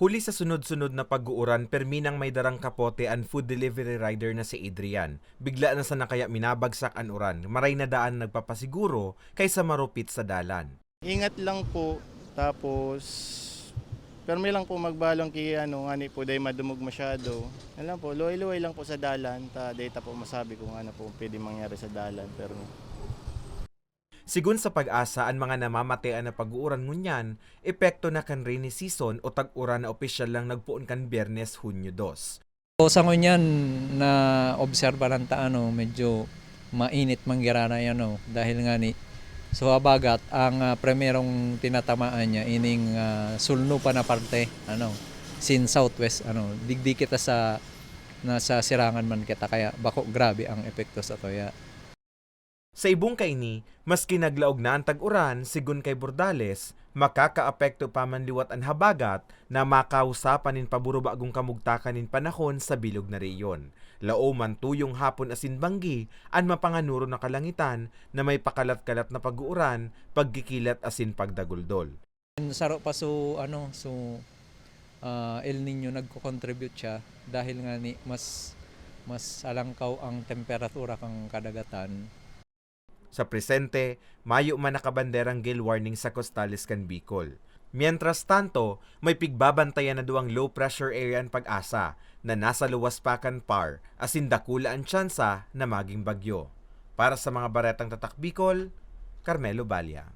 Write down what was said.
Huli sa sunod-sunod na pag-uuran perminang may darang kapote ang food delivery rider na si Adrian. Bigla na sa nakaya minabagsak ang uran, maray na daan nagpapasiguro kaysa marupit sa dalan. Ingat lang po, tapos permi lang po magbalong kay ani po day madumog masyado. Alam po, luway-luway lang po sa dalan, ta data po masabi kung ano po pwede mangyari sa dalan pero Sigun sa pag-asa ang mga namamatean na pag-uuran ngunyan, epekto na kan rainy season o tag-uran na opisyal lang nagpuon kan Biyernes, Hunyo 2. So sa ngunyan na obserba lang ta medyo mainit mangira na yan dahil nga ni so habagat ang primerong tinatamaan niya ining sulno pa na parte sin southwest digdi kita sa nasa sirangan man kita kaya bako grabe ang epekto sa toya. Sa ibong kaini, maski naglaog na ang tag-uran, sigun kay Bordales, makakaapekto pa man liwat ang habagat na makausapan nin paburo bagong kamugtakan nin panahon sa bilog na reyon. Lao man tuyong hapon asin banggi, ang mapanganuro na kalangitan na may pakalat-kalat na pag-uuran, pagkikilat asin pagdaguldol. Saro pa El Nino nagko-contribute siya dahil nga ni mas alangkaw ang temperatura kang kadagatan. Sa presente, mayo man nakabanderang gale warning sa Costales kan Bicol. Mientras tanto, may pigbabantayan na duwang low pressure area ang Pag-asa na nasa luwas pa kan PAR asin dakula ang tsansa na maging bagyo. Para sa mga baretang tatak Bicol, Carmelo Balya.